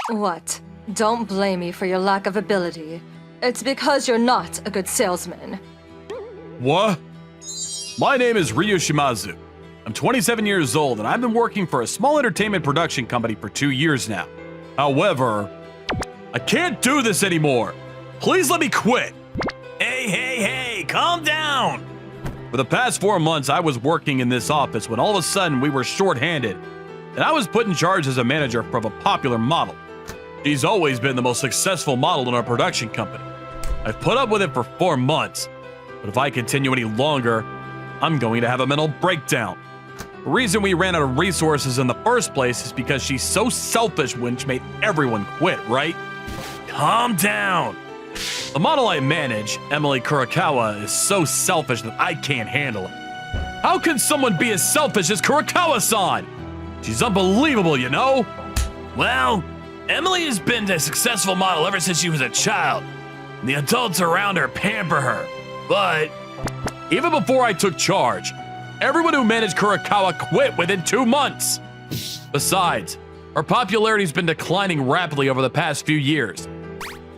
What? Don't blame me for your lack of ability. It's because you're not a good salesman. What? My name is Ryu Shimazu. I'm 27 years old and I've been working for a small entertainment production company for 2 years now. However, I can't do this anymore. Please let me quit. Hey, calm down. For the past 4 months, I was working in this office when all of a sudden we were short-handed, and I was put in charge as a manager of a popular model. She's always been the most successful model in our production company. I've put up with it for 4 months, but if I continue any longer, I'm going to have a mental breakdown. The reason we ran out of resources in the first place is because she's so selfish when she made everyone quit, right? Calm down. The model I manage, Emily Kurakawa, is so selfish that I can't handle it. How can someone be as selfish as Kurakawa-san? She's unbelievable, you know? Well, Emily has been a successful model ever since she was a child. And the adults around her pamper her. But even before I took charge, everyone who managed Kurakawa quit within 2 months. Besides, her popularity's been declining rapidly over the past few years.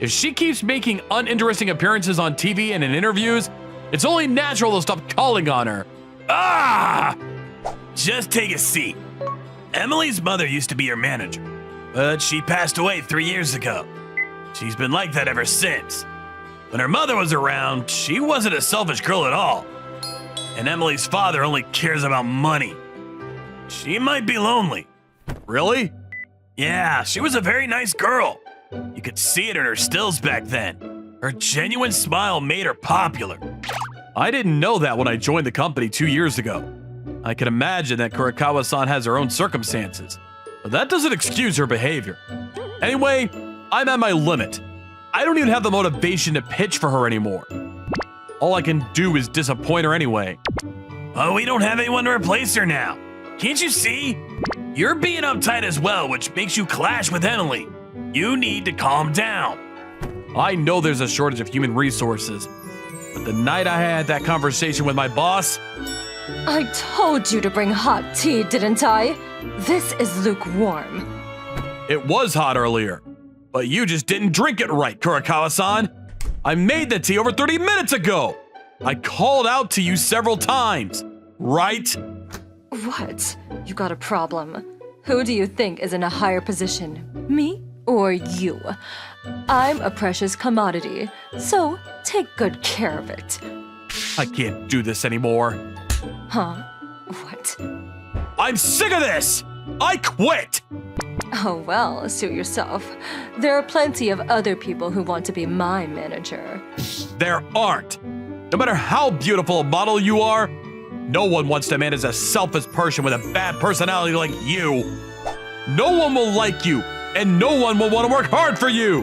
If she keeps making uninteresting appearances on TV and in interviews, it's only natural to stop calling on her. Just take a seat. Emily's mother used to be her manager, but she passed away 3 years ago. She's been like that ever since. When her mother was around, she wasn't a selfish girl at all. And Emily's father only cares about money. She might be lonely. Really? Yeah, she was a very nice girl. You could see it in her stills back then. Her genuine smile made her popular. I didn't know that when I joined the company 2 years ago. I can imagine that Kurakawa-san has her own circumstances, but that doesn't excuse her behavior. Anyway, I'm at my limit. I don't even have the motivation to pitch for her anymore. All I can do is disappoint her anyway. Oh, we don't have anyone to replace her now. Can't you see? You're being uptight as well, which makes you clash with Emily. You need to calm down. I know there's a shortage of human resources, but the night I had that conversation with my boss, I told you to bring hot tea, didn't I? This is lukewarm. it was hot earlier, but you just didn't drink it right, Kurakawa-san. I made the tea over 30 minutes ago. I called out to you several times, right? What? You got a problem. Who do you think is in a higher position? Me or you? I'm a precious commodity, so take good care of it. I can't do this anymore. Huh? What? I'm sick of this! I quit! Oh well, suit yourself. There are plenty of other people who want to be my manager. There aren't. No matter how beautiful a model you are, no one wants to manage a selfish person with a bad personality like you. No one will like you, and no one will want to work hard for you.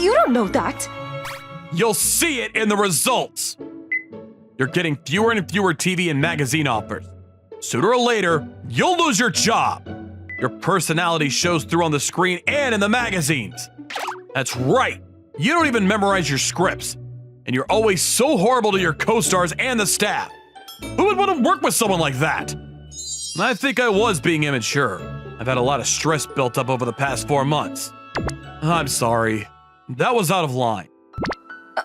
You don't know that. You'll see it in the results. You're getting fewer and fewer TV and magazine offers. Sooner or later, you'll lose your job. Your personality shows through on the screen and in the magazines. That's right. You don't even memorize your scripts. And you're always so horrible to your co-stars and the staff. Who would want to work with someone like that? I think I was being immature. I've had a lot of stress built up over the past 4 months. I'm sorry. That was out of line.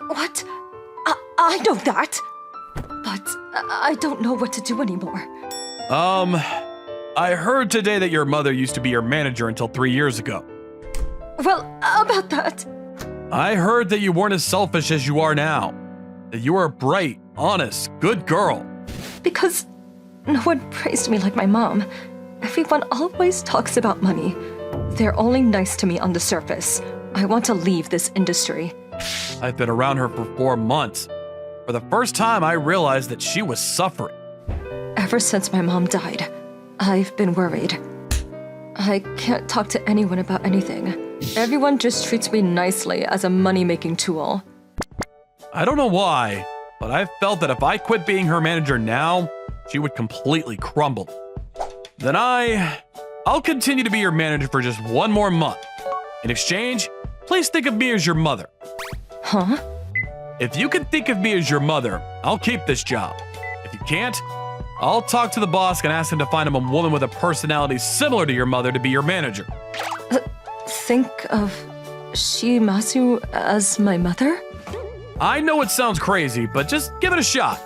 What? I know that. But I don't know what to do anymore. I heard today that your mother used to be your manager until 3 years ago. Well, about that. I heard that you weren't as selfish as you are now. That you were a bright, honest, good girl. Because no one praised me like my mom. Everyone always talks about money. They're only nice to me on the surface. I want to leave this industry. I've been around her for 4 months. For the first time, I realized that she was suffering. Ever since my mom died, I've been worried. I can't talk to anyone about anything. Everyone just treats me nicely as a money-making tool. I don't know why, but I felt that if I quit being her manager now, she would completely crumble. Then I'll continue to be your manager for just 1 more month. In exchange, please think of me as your mother. Huh? If you can think of me as your mother, I'll keep this job. If If you can't, I'll talk to the boss and ask him to find him a woman with a personality similar to your mother to be your manager. Think of Shimazu as my mother? I know it sounds crazy, but just give it a shot.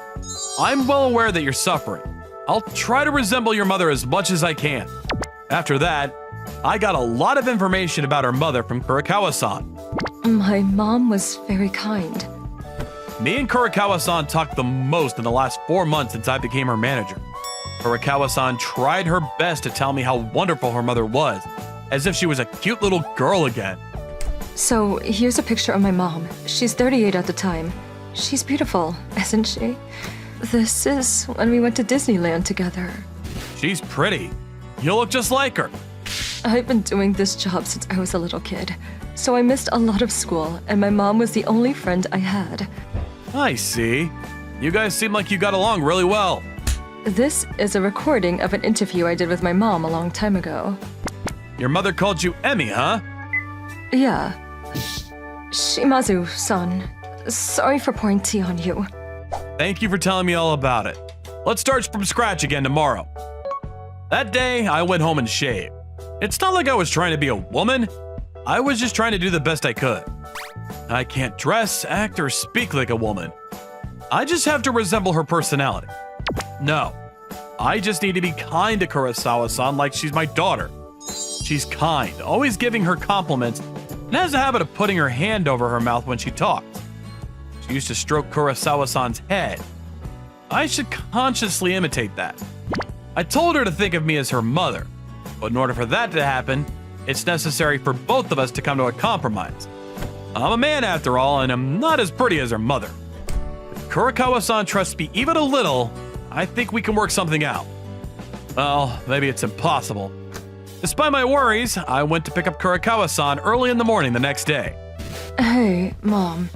I'm well aware that you're suffering. I'll try to resemble your mother as much as I can. After that, I got a lot of information about her mother from Kurikawa-san. My mom was very kind. Me and Kurikawa-san talked the most in the last 4 months since I became her manager. Kurikawa-san tried her best to tell me how wonderful her mother was, as if she was a cute little girl again. So, here's a picture of my mom. She's 38 at the time. She's beautiful, isn't she? This is when we went to Disneyland together. She's pretty. You look just like her. I've been doing this job since I was a little kid, so I missed a lot of school, and my mom was the only friend I had. I see. You guys seem like you got along really well. This is a recording of an interview I did with my mom a long time ago. Your mother called you Emmy, huh? Yeah. Shimazu-san, sorry for pouring tea on you. Thank you for telling me all about it. Let's start from scratch again tomorrow. That day, I went home and shaved. It's not like I was trying to be a woman. I was just trying to do the best I could. I can't dress, act, or speak like a woman. I just have to resemble her personality. No, I just need to be kind to Kurosawa-san like she's my daughter. She's kind, always giving her compliments, and has a habit of putting her hand over her mouth when she talks. She used to stroke Kurosawa-san's head. I should consciously imitate that. I told her to think of me as her mother, but in order for that to happen, it's necessary for both of us to come to a compromise. I'm a man after all, and I'm not as pretty as her mother. If Kurikawa-san trusts me even a little, I think we can work something out. Well, maybe it's impossible. Despite my worries, I went to pick up Kurikawa-san early in the morning the next day. Hey, Mom.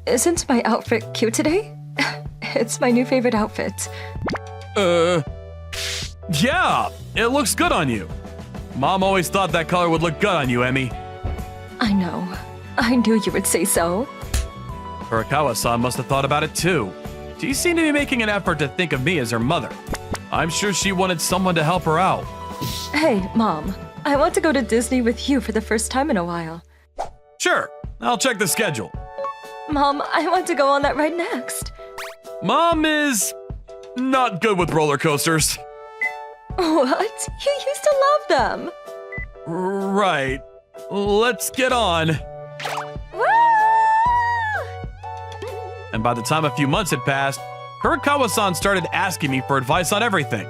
Isn't my outfit cute today? It's my new favorite outfit. Yeah, it looks good on you. Mom always thought that color would look good on you, Emmy. I know. I knew you would say so. Kurikawa-san must have thought about it too. She seemed to be making an effort to think of me as her mother. I'm sure she wanted someone to help her out. Hey, Mom. I want to go to Disney with you for the first time in a while. Sure, I'll check the schedule. Mom, I want to go on that ride next. Mom is not good with roller coasters. What? You used to love them. Right. Let's get on. Woo! And by the time a few months had passed, Kurikawa-san started asking me for advice on everything.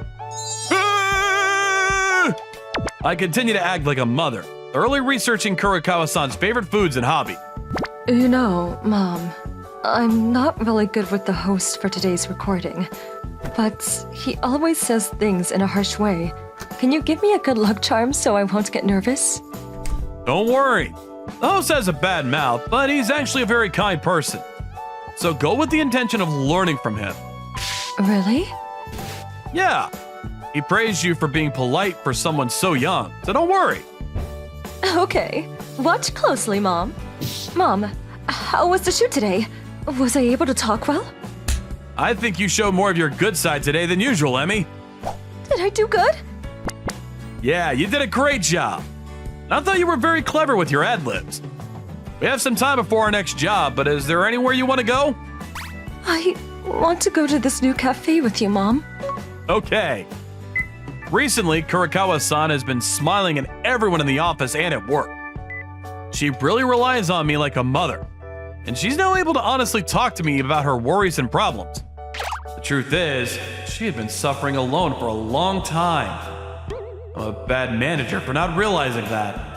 I continued to act like a mother, thoroughly researching Kurikawa-san's favorite foods and hobby. You know, Mom, I'm not really good with the host for today's recording, but he always says things in a harsh way. Can you give me a good luck charm so I won't get nervous? Don't worry. The host has a bad mouth, but he's actually a very kind person. So go with the intention of learning from him. Really? Yeah. He praised you for being polite for someone so young, so don't worry. Okay. Watch closely, Mom. Mom, how was the shoot today? Was I able to talk well? I think you showed more of your good side today than usual, Emmy. Did I do good? Yeah, you did a great job. I thought you were very clever with your ad-libs. We have some time before our next job, but is there anywhere you want to go? I want to go to this new cafe with you, Mom. Okay. Recently, Kurikawa-san has been smiling at everyone in the office and at work. She really relies on me like a mother, and she's now able to honestly talk to me about her worries and problems. The truth is, she had been suffering alone for a long time. I'm a bad manager for not realizing that.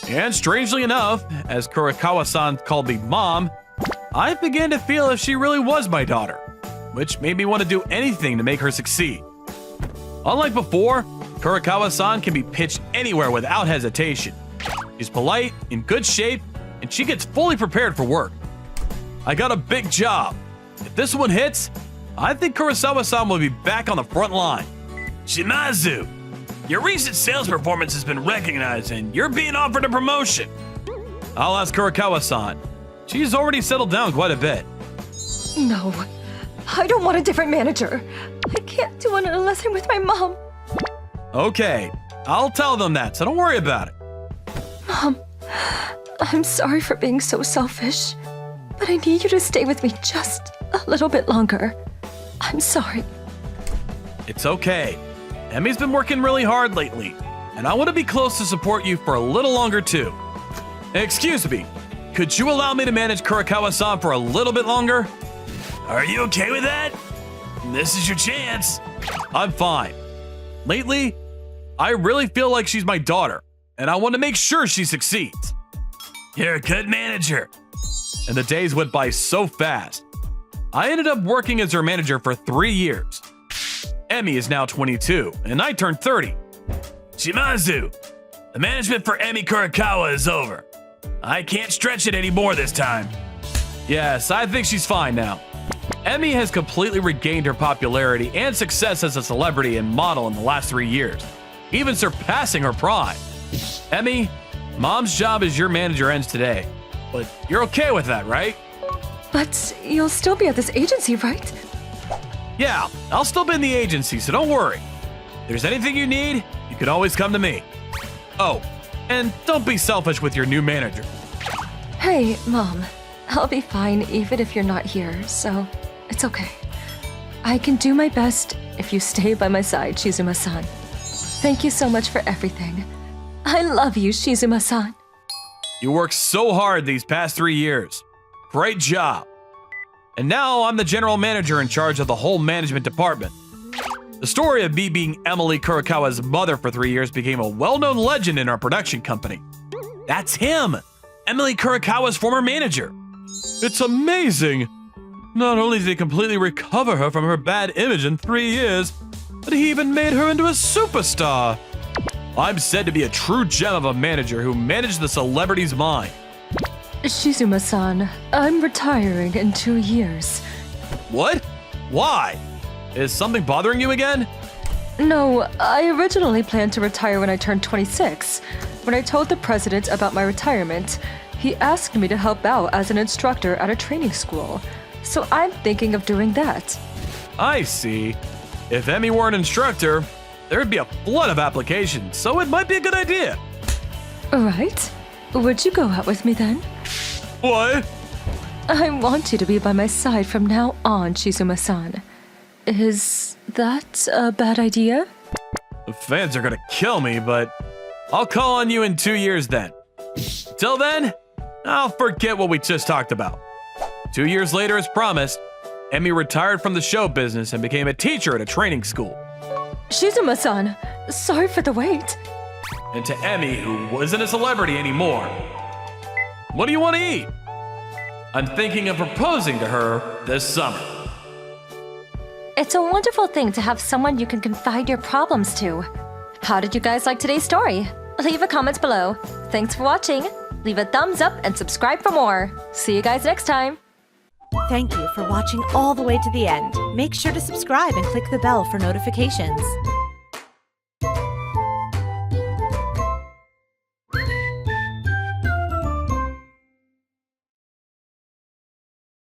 And strangely enough, as Kurikawa-san called me Mom, I began to feel if she really was my daughter, which made me want to do anything to make her succeed. Unlike before, Kurikawa-san can be pitched anywhere without hesitation. She's polite, in good shape, and she gets fully prepared for work. I got a big job. If this one hits, I think Kurosawa-san will be back on the front line. Shimazu, your recent sales performance has been recognized and you're being offered a promotion. I'll ask Kurikawa-san. She's already settled down quite a bit. No. I don't want a different manager. I can't do it unless I'm with my mom. Okay, I'll tell them that, so don't worry about it. Mom, I'm sorry for being so selfish, but I need you to stay with me just a little bit longer. I'm sorry. It's okay. Emmy's been working really hard lately, and I want to be close to support you for a little longer too. Excuse me, could you allow me to manage Kurakawa-san for a little bit longer? Are you okay with that? This is your chance. I'm fine. Lately, I really feel like she's my daughter, and I want to make sure she succeeds. You're a good manager. And the days went by so fast. I ended up working as her manager for 3 years. Emmy is now 22, and I turned 30. Shimazu, the management for Emmy Kurakawa is over. I can't stretch it anymore this time. Yes, I think she's fine now. Emmy has completely regained her popularity and success as a celebrity and model in the last 3 years, even surpassing her prime. Emmy, Mom's job as your manager ends today, but you're okay with that, right? But you'll still be at this agency, right? Yeah, I'll still be in the agency, so don't worry. If there's anything you need, you can always come to me. Oh, and don't be selfish with your new manager. Hey, Mom. I'll be fine even if you're not here, so it's okay. I can do my best if you stay by my side, Shizuma-san. Thank you so much for everything. I love you, Shizuma-san. You worked so hard these past 3 years. Great job. And now I'm the general manager in charge of the whole management department. The story of me being Emily Kurakawa's mother for 3 years became a well-known legend in our production company. That's him, Emily Kurakawa's former manager. It's amazing. Not only did he completely recover her from her bad image in 3 years, but he even made her into a superstar. I'm said to be a true gem of a manager who managed the celebrity's mind. Shizuma-san, I'm retiring in 2 years. What? Why? Is something bothering you again? No, I originally planned to retire when I turned 26. When I told the president about my retirement, he asked me to help out as an instructor at a training school. So I'm thinking of doing that. I see. If Emmy were an instructor, there'd be a flood of applications, so it might be a good idea. Right? Would you go out with me then? What? I want you to be by my side from now on, Shizuma-san. Is that a bad idea? The fans are gonna kill me, but I'll call on you in 2 years then. Till then, I'll forget what we just talked about. 2 years later, as promised, Emmy retired from the show business and became a teacher at a training school. Shizuma-san, sorry for the wait. And to Emmy, who wasn't a celebrity anymore, what do you want to eat? I'm thinking of proposing to her this summer. It's a wonderful thing to have someone you can confide your problems to. How did you guys like today's story? Leave a comment below. Thanks for watching. Leave a thumbs up and subscribe for more. See you guys next time. Thank you for watching all the way to the end. Make sure to subscribe and click the bell for notifications.